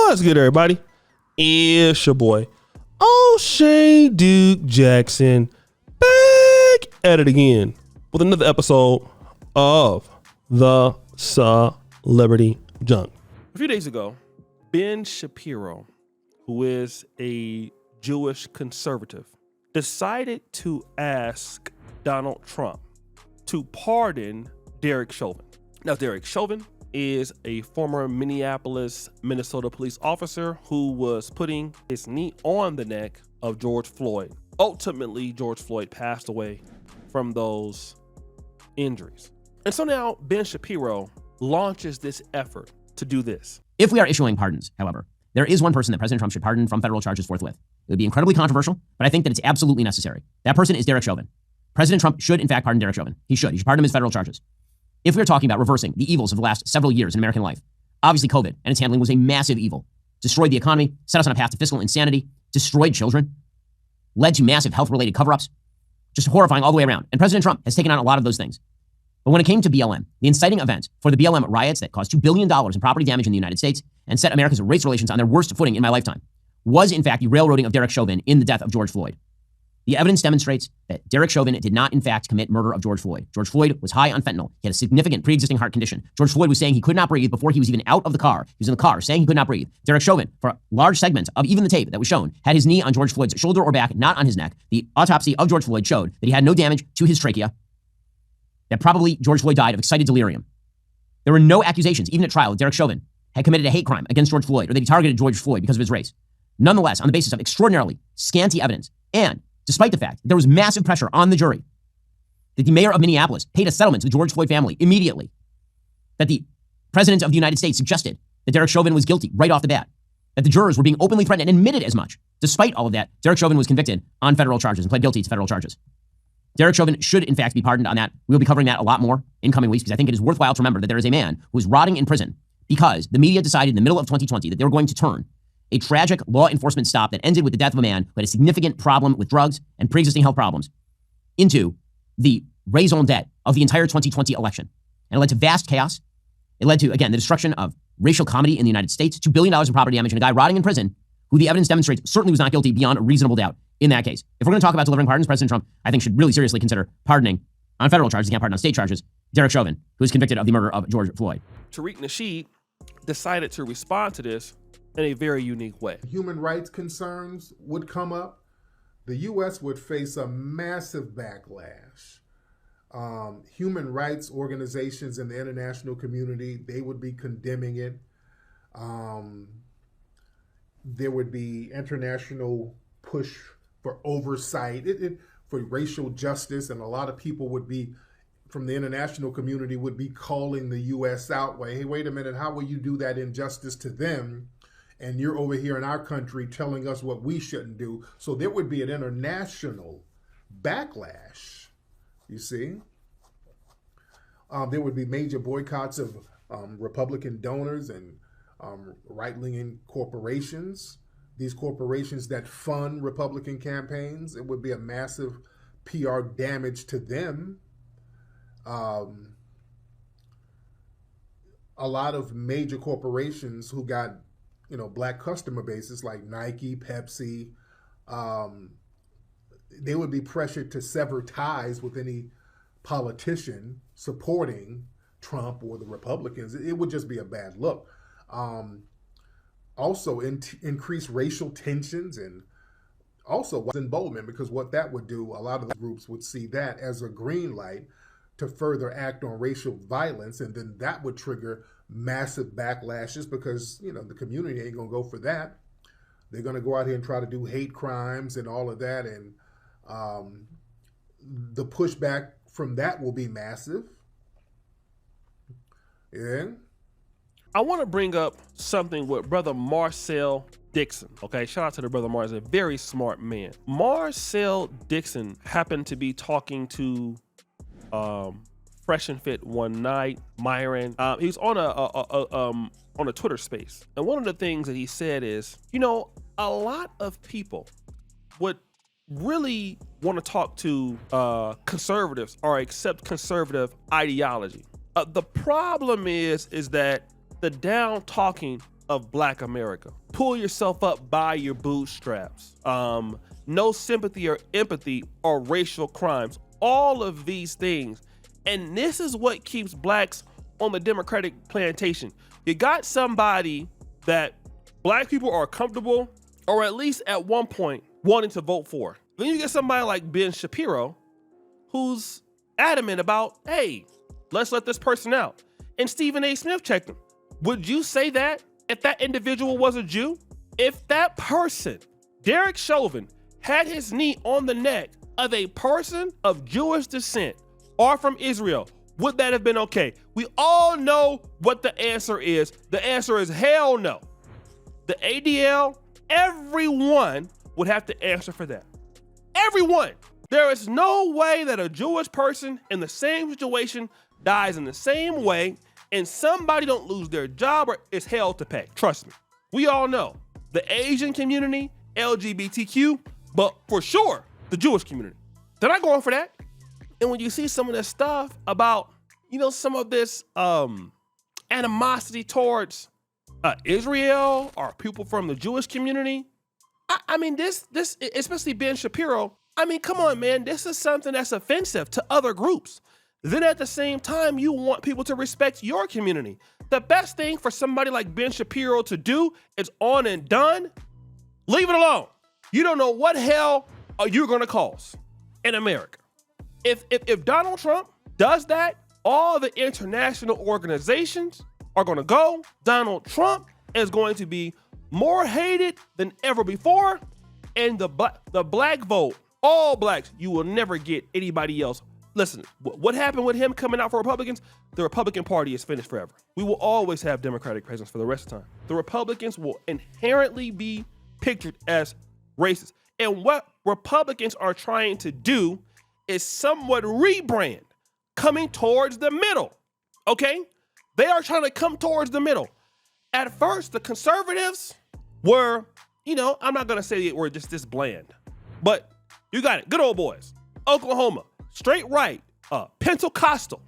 What's good, everybody? It's your boy, O'Shea Duke Jackson, back at it again with another episode of the Celebrity Junk. A few days ago, Ben Shapiro, who is a Jewish conservative, decided to ask Donald Trump to pardon Derek Chauvin. Now, Derek Chauvin is a former Minneapolis, Minnesota police officer who was putting his knee on the neck of George Floyd. Ultimately, George Floyd passed away from those injuries. And so now Ben Shapiro launches this effort to do this. If we are issuing pardons, however, there is one person that President Trump should pardon from federal charges forthwith. It would be incredibly controversial, but I think that it's absolutely necessary. That person is Derek Chauvin. President Trump should, in fact, pardon Derek Chauvin. He should pardon him his federal charges. If we're talking about reversing the evils of the last several years in American life, obviously COVID and its handling was a massive evil. Destroyed the economy, set us on a path to fiscal insanity, destroyed children, led to massive health-related cover-ups, just horrifying all the way around. And President Trump has taken on a lot of those things. But when it came to BLM, the inciting event for the BLM riots that caused $2 billion in property damage in the United States and set America's race relations on their worst footing in my lifetime, was in fact the railroading of Derek Chauvin in the death of George Floyd. The evidence demonstrates that Derek Chauvin did not, in fact, commit murder of George Floyd. George Floyd was high on fentanyl. He had a significant pre-existing heart condition. George Floyd was saying he could not breathe before he was even out of the car. He was in the car saying he could not breathe. Derek Chauvin, for large segments of even the tape that was shown, had his knee on George Floyd's shoulder or back, not on his neck. The autopsy of George Floyd showed that he had no damage to his trachea, that probably George Floyd died of excited delirium. There were no accusations, even at trial, that Derek Chauvin had committed a hate crime against George Floyd or that he targeted George Floyd because of his race. Nonetheless, on the basis of extraordinarily scanty evidence, and despite the fact that there was massive pressure on the jury, that the mayor of Minneapolis paid a settlement to the George Floyd family immediately, that the president of the United States suggested that Derek Chauvin was guilty right off the bat, that the jurors were being openly threatened and admitted as much. Despite all of that, Derek Chauvin was convicted on federal charges and pled guilty to federal charges. Derek Chauvin should, in fact, be pardoned on that. We'll be covering that a lot more in coming weeks because I think it is worthwhile to remember that there is a man who is rotting in prison because the media decided in the middle of 2020 that they were going to turn a tragic law enforcement stop that ended with the death of a man who had a significant problem with drugs and pre-existing health problems into the raison d'etre of the entire 2020 election. And it led to vast chaos. It led to, again, the destruction of racial comedy in the United States, $2 billion in property damage, and a guy rotting in prison who the evidence demonstrates certainly was not guilty beyond a reasonable doubt in that case. If we're going to talk about delivering pardons, President Trump, I think, should really seriously consider pardoning on federal charges, he can't pardon on state charges, Derek Chauvin, who was convicted of the murder of George Floyd. Tariq Nasheed decided to respond to this in a very unique way. Human rights concerns would come up. The U.S. would face a massive backlash. Human rights organizations in the international community, they would be condemning it. There would be international push for oversight, for racial justice, and a lot of people would be, from the international community, would be calling the U.S. out. Hey, wait a minute, how will you do that injustice to them? And you're over here in our country telling us what we shouldn't do. So there would be an international backlash, you see. There would be major boycotts of Republican donors and right-leaning corporations. These corporations that fund Republican campaigns, it would be a massive PR damage to them. A lot of major corporations who got black customer bases like Nike, Pepsi, they would be pressured to sever ties with any politician supporting Trump or the Republicans. It would just be a bad look. Also, increase racial tensions and also emboldenment, because what that would do, a lot of the groups would see that as a green light to further act on racial violence, and then that would trigger massive backlashes because, the community ain't gonna go for that. They're gonna go out here and try to do hate crimes and all of that, and the pushback from that will be massive. Yeah. I want to bring up something with Brother Marcel Dixon. Okay, shout out to the brother Marcel, a very smart man. Marcel Dixon happened to be talking to Fresh and Fit one night, Myron. He was on a Twitter space, and one of the things that he said is, a lot of people would really want to talk to conservatives or accept conservative ideology. The problem is that the down talking of Black America. Pull yourself up by your bootstraps. No sympathy or empathy or racial crimes. All of these things. And this is what keeps blacks on the Democratic plantation. You got somebody that black people are comfortable, or at least at one point, wanting to vote for. Then you get somebody like Ben Shapiro, who's adamant about, hey, let's let this person out. And Stephen A. Smith checked him. Would you say that if that individual was a Jew? If that person, Derek Chauvin, had his knee on the neck of a person of Jewish descent or from Israel, would that have been okay? We all know what the answer is. The answer is hell no. The ADL, everyone would have to answer for that. Everyone. There is no way that a Jewish person in the same situation dies in the same way and somebody don't lose their job or is hell to pay. Trust me. We all know the Asian community, LGBTQ, but for sure, the Jewish community. They're not going for that. And when you see some of this stuff about, some of this animosity towards Israel or people from the Jewish community, I mean, this, especially Ben Shapiro, I mean, come on, man, this is something that's offensive to other groups. Then at the same time, you want people to respect your community. The best thing for somebody like Ben Shapiro to do is on and done. Leave it alone. You don't know what hell you're going to cause in America. If Donald Trump does that, all the international organizations are going to go. Donald Trump is going to be more hated than ever before. And the black vote, all blacks, you will never get anybody else. Listen, what happened with him coming out for Republicans? The Republican Party is finished forever. We will always have Democratic presidents for the rest of the time. The Republicans will inherently be pictured as racist. And what Republicans are trying to do is somewhat rebrand, coming towards the middle, okay? They are trying to come towards the middle. At first, the conservatives were, I'm not gonna say they were just this bland, but you got it, good old boys. Oklahoma, straight right, Pentecostal,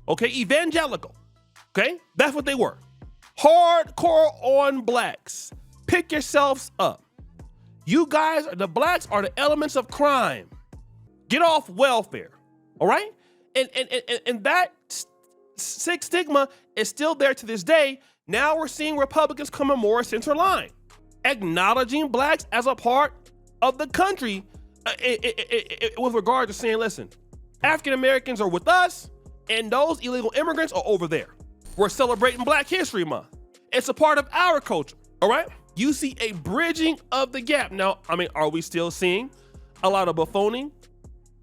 okay, evangelical, okay? That's what they were. Hardcore on blacks. Pick yourselves up. You guys, the blacks are the elements of crime. Get off welfare, all right? And that stigma is still there to this day. Now we're seeing Republicans coming more center line, acknowledging blacks as a part of the country with regard to saying, listen, African Americans are with us and those illegal immigrants are over there. We're celebrating Black History Month. It's a part of our culture, all right? You see a bridging of the gap. Now, I mean, are we still seeing a lot of buffooning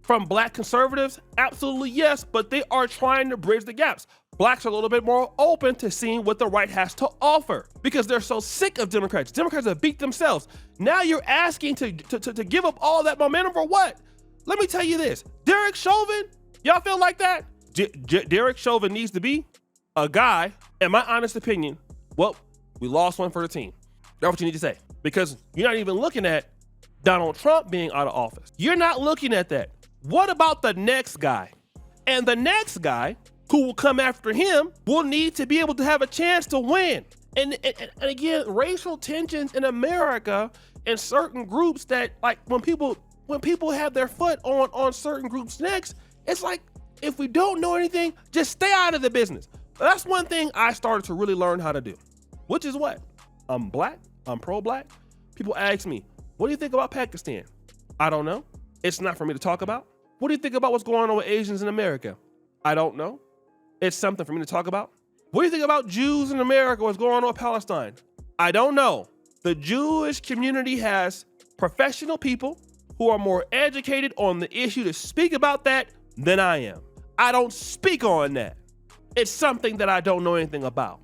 from black conservatives? Absolutely yes, but they are trying to bridge the gaps. Blacks are a little bit more open to seeing what the right has to offer because they're so sick of Democrats. Democrats have beat themselves. Now you're asking to give up all that momentum for what? Let me tell you this. Derek Chauvin, y'all feel like that? Derek Chauvin needs to be a guy, in my honest opinion, well, we lost one for the team. That's what you need to say. Because you're not even looking at Donald Trump being out of office. You're not looking at that. What about the next guy? And the next guy who will come after him will need to be able to have a chance to win. And again, racial tensions in America and certain groups that, like, when people have their foot on certain groups' necks, it's like, if we don't know anything, just stay out of the business. That's one thing I started to really learn how to do, which is what? I'm black, I'm pro-black. People ask me, what do you think about Pakistan? I don't know. It's not for me to talk about. What do you think about what's going on with Asians in America? I don't know. It's something for me to talk about. What do you think about Jews in America? What's going on with Palestine? I don't know. The Jewish community has professional people who are more educated on the issue to speak about that than I am. I don't speak on that. It's something that I don't know anything about.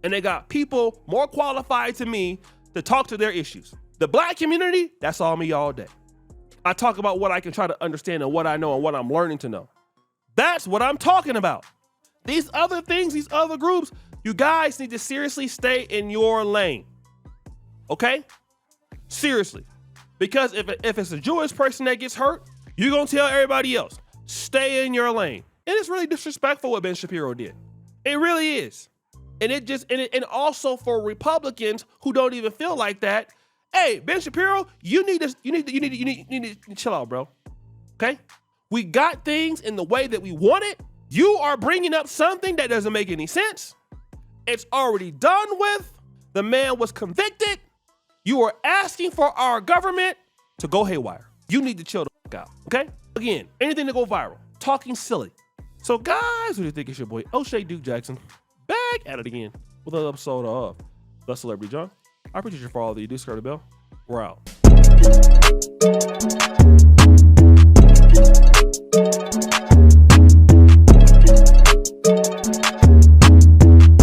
And they got people more qualified to me to talk to their issues. The black community, that's all me all day. I talk about what I can try to understand and what I know and what I'm learning to know. That's what I'm talking about. These other things, these other groups, you guys need to seriously stay in your lane. Okay? Seriously. Because if it's a Jewish person that gets hurt, you're going to tell everybody else, stay in your lane. And it's really disrespectful what Ben Shapiro did. It really is. And also for Republicans who don't even feel like that, hey, Ben Shapiro, you need to chill out, bro. Okay? We got things in the way that we want it. You are bringing up something that doesn't make any sense. It's already done with. The man was convicted. You are asking for our government to go haywire. You need to chill the fuck out, okay? Again, anything to go viral. Talking silly. So guys, what do you think? It's your boy, O'Shea Duke Jackson, back at it again with another episode of The Celebrity John. I appreciate you for all that you do. Subscribe to the bell. We're out.